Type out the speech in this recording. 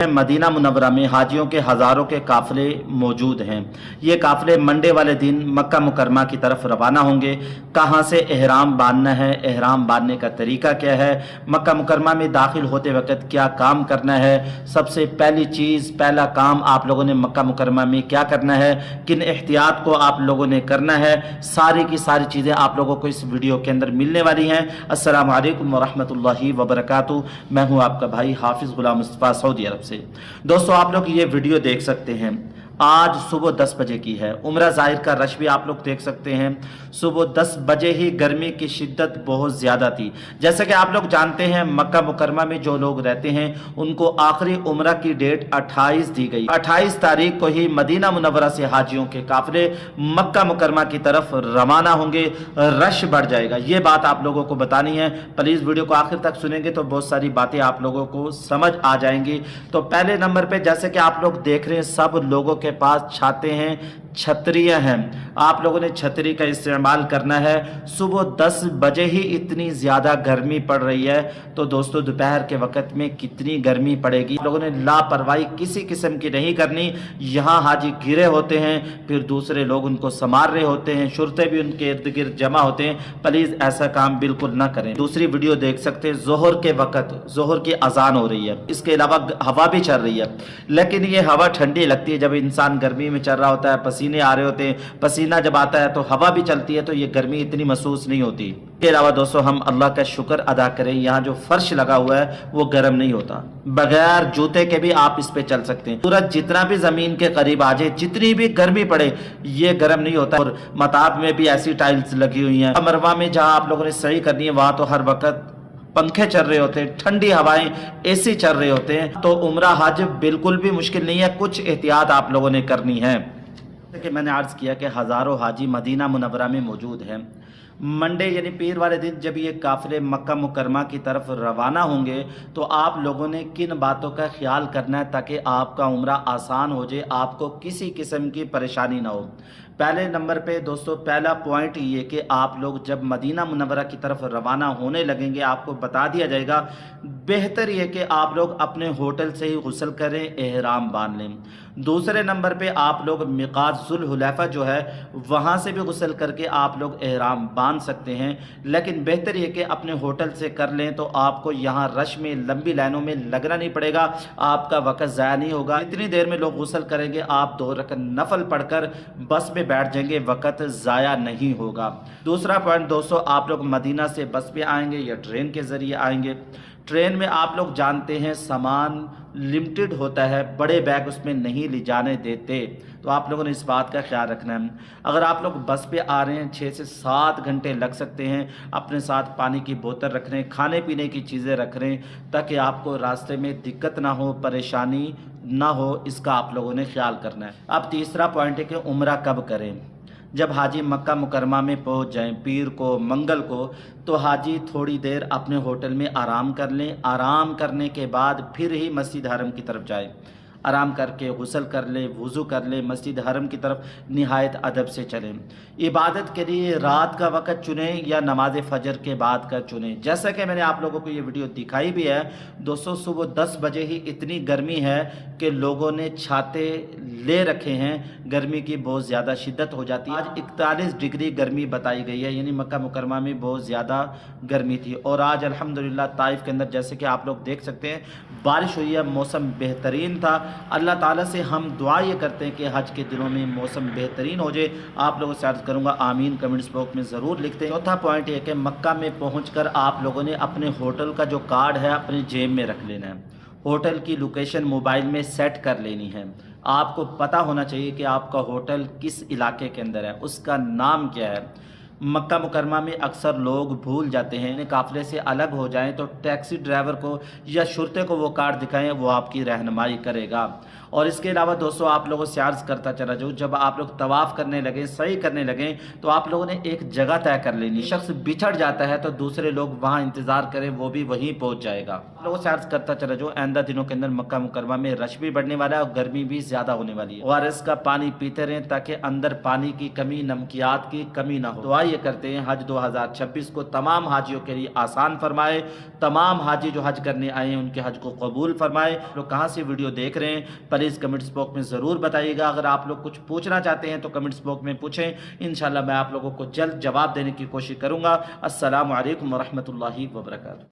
Medina Munawwara में हाजियों के हज़ारों के काफ़िले मौजूद हैं। ये काफ़िले मंडे वाले दिन मक्का मुकरमा की तरफ रवाना होंगे। कहाँ से एहराम बांधना है, एहराम बांधने का तरीका क्या है, मक्का मुकरमा में दाखिल होते वक्त क्या काम करना है, सबसे पहली चीज़ पहला काम आप लोगों ने मक्का मुकरमा में क्या करना है, किन एहतियात को आप लोगों ने करना है, सारी की सारी चीज़ें आप लोगों को इस वीडियो के अंदर मिलने वाली हैं। अस्सलामु अलैकुम वरहमतुल्लाहि वबरकातुहू। मैं हूँ आपका भाई हाफिज़ गुलाम मुस्तफ़ा सऊदी अरब से। दोस्तों आप लोग ये वीडियो देख सकते हैं, आज सुबह 10 बजे की है। उम्रा ज़ाहिर का रश भी आप लोग देख सकते हैं। सुबह 10 बजे ही गर्मी की शिद्दत बहुत ज़्यादा थी। जैसे कि आप लोग जानते हैं मक्का मुकरमा में जो लोग रहते हैं उनको आखिरी उम्रा की डेट 28 दी गई। 28 तारीख को ही मदीना मुनव्वरा से हाजियों के काफिले मक्का मुकरमा की तरफ रवाना होंगे। रश बढ़ जाएगा, ये बात आप लोगों को बतानी है। प्लीज़ वीडियो को आखिर तक सुनेंगे तो बहुत सारी बातें आप लोगों को समझ आ जाएंगी। तो पहले नंबर पे जैसे कि आप लोग देख रहे हैं सब लोगों के पास छाते हैं, छतरियां हैं। आप लोगों ने छतरी का इस्तेमाल करना है। सुबह 10 बजे ही इतनी ज़्यादा गर्मी पड़ रही है, तो दोस्तों दोपहर के वक्त में कितनी गर्मी पड़ेगी। आप लोगों ने लापरवाही किसी किस्म की नहीं करनी। यहाँ हाजी घिरे होते हैं, फिर दूसरे लोग उनको संभाल रहे होते हैं, शुरते भी उनके इर्द गिर्द जमा होते हैं। प्लीज़ ऐसा काम बिल्कुल ना करें। दूसरी वीडियो देख सकते हैं, जोहर के वक्त जोहर की अजान हो रही है, इसके अलावा हवा भी चल रही है, लेकिन ये हवा ठंडी लगती है जब इंसान गर्मी में चल रहा होता है, पसीने आ रहे होते हैं। पसीना जब आता है तो हवा भी चलती है, तो ये गर्मी इतनी महसूस नहीं होती। इसके अलावा दोस्तों हम अल्लाह का शुक्र अदा करें, यहाँ जो फर्श लगा हुआ है वो गर्म नहीं होता। बगैर जूते के भी आप इस पे चल सकते हैं। सूरज जितना भी जमीन के करीब आ जाए, जितनी भी गर्मी पड़े, ये गर्म नहीं होता। और मताब में भी ऐसी टाइल्स लगी हुई हैं। मरवा में जहाँ आप लोगों ने सही करनी है वहां तो हर वक्त पंखे चल रहे होते हैं, ठंडी हवाएं, एसी चल रहे होते हैं। तो उम्रा हज बिल्कुल भी मुश्किल नहीं है, कुछ एहतियात आप लोगों ने करनी है। कि मैंने अर्ज किया कि हज़ारों हाजी मदीना मुनव्वरा में मौजूद हैं। मंडे यानी पीर वाले दिन जब ये काफ़िले मक्का मुकरमा की तरफ रवाना होंगे तो आप लोगों ने किन बातों का ख्याल करना है ताकि आपका उम्रा आसान हो जाए, आपको किसी किस्म की परेशानी ना हो। पहले नंबर पे दोस्तों पहला पॉइंट ये कि आप लोग जब मदीना मुनव्वरा की तरफ रवाना होने लगेंगे आपको बता दिया जाएगा, बेहतर ये कि आप लोग अपने होटल से ही गुस्ल करें, एहराम बांध लें। दूसरे नंबर पे आप लोग मिकात जुल हुलैफा जो है वहाँ से भी गुस्ल करके आप लोग एहराम बांध सकते हैं, लेकिन बेहतर ये कि अपने होटल से कर लें तो आपको यहाँ रश में लंबी लाइनों में लगना नहीं पड़ेगा, आपका वक्त ज़ाया नहीं होगा। इतनी देर में लोग गुस्ल करेंगे, आप 2 रकअत नफल पढ़कर बस में बैठ जाएंगे, वक्त ज़ाया नहीं होगा। दूसरा पॉइंट दोस्तों, आप लोग मदीना से बस पे आएंगे या ट्रेन के ज़रिए आएंगे। ट्रेन में आप लोग जानते हैं सामान लिमिटेड होता है, बड़े बैग उसमें नहीं ले जाने देते, तो आप लोगों ने इस बात का ख्याल रखना है। अगर आप लोग बस पे आ रहे हैं 6 से 7 घंटे लग सकते हैं। अपने साथ पानी की बोतल रख रहे हैं, खाने पीने की चीज़ें रख रहे हैं ताकि आपको रास्ते में दिक्कत ना हो, परेशानी ना हो, इसका आप लोगों ने ख्याल करना है। अब तीसरा पॉइंट है कि उम्रा कब करें। जब हाजी मक्का मुकरमा में पहुंच जाएं पीर को मंगल को, तो हाजी थोड़ी देर अपने होटल में आराम कर लें। आराम करने के बाद फिर ही मस्जिद हरम की तरफ जाएं। आराम करके गुस्ल कर ले, वज़ू कर ले, मस्जिद हरम की तरफ निहायत अदब से चलें। इबादत के लिए रात का वक़्त चुनें या नमाज फ़जर के बाद का चुनें। जैसा कि मैंने आप लोगों को ये वीडियो दिखाई भी है दोस्तों, सुबह 10 बजे ही इतनी गर्मी है कि लोगों ने छाते ले रखे हैं, गर्मी की बहुत ज़्यादा शिद्दत हो जाती है। आज 41 डिग्री गर्मी बताई गई है, यानी मक्का मुकरमा में बहुत ज़्यादा गर्मी थी। और आज अल्हम्दुलिल्लाह ताइफ के अंदर जैसे कि आप लोग देख सकते हैं बारिश हुई है, मौसम बेहतरीन था। अल्लाह ताला से हम दुआ ये करते हैं कि हज के दिनों में मौसम बेहतरीन हो जाए। आप लोगों से अर्ज़ करूँगा आमीन कमेंट्स बॉक्स में ज़रूर लिखते हैं। चौथा पॉइंट ये कि मक्का में पहुंचकर आप लोगों ने अपने होटल का जो कार्ड है अपनी जेब में रख लेना है। होटल की लोकेशन मोबाइल में सेट कर लेनी है। आपको पता होना चाहिए कि आपका होटल किस इलाके के अंदर है, उसका नाम क्या है। मक्का मुकरमा में अक्सर लोग भूल जाते हैं, काफ़िले से अलग हो जाएं तो टैक्सी ड्राइवर को या शुरते को वो कार्ड दिखाएं, वो आपकी रहनुमाई करेगा। और इसके अलावा दोस्तों आप लोगों से अर्ज़ करता चला जाऊँ, जब आप लोग तवाफ़ करने लगे, सही करने लगे, तो आप लोगों ने एक जगह तय कर लेनी। शख्स बिछड़ जाता है तो दूसरे लोग वहाँ इंतज़ार करें, वो भी वहीं पहुँच जाएगा। आप लोगों से अर्ज़ करता चला जाऊँ, आइंदा दिनों के अंदर मक्का मुकरमा में रश भी बढ़ने वाला है और गर्मी भी ज़्यादा होने वाली है। ORS का पानी पीते रहें ताकि अंदर पानी की कमी, नमकियात की कमी ना हो। दुआ یہ کرتے ہیں حج 2026 کو تمام حاجیوں کے لیے آسان فرمائے، تمام حاجی جو حج کرنے آئے ہیں ان کے حج کو قبول فرمائے۔ لوگ کہاں سے ویڈیو دیکھ رہے ہیں پلیز کمنٹس باکس میں ضرور بتائیے گا۔ اگر آپ لوگ کچھ پوچھنا چاہتے ہیں تو کمنٹس باکس میں پوچھیں، انشاءاللہ میں آپ لوگوں کو جلد جواب دینے کی کوشش کروں گا۔ السلام علیکم ورحمۃ اللہ وبرکاتہ۔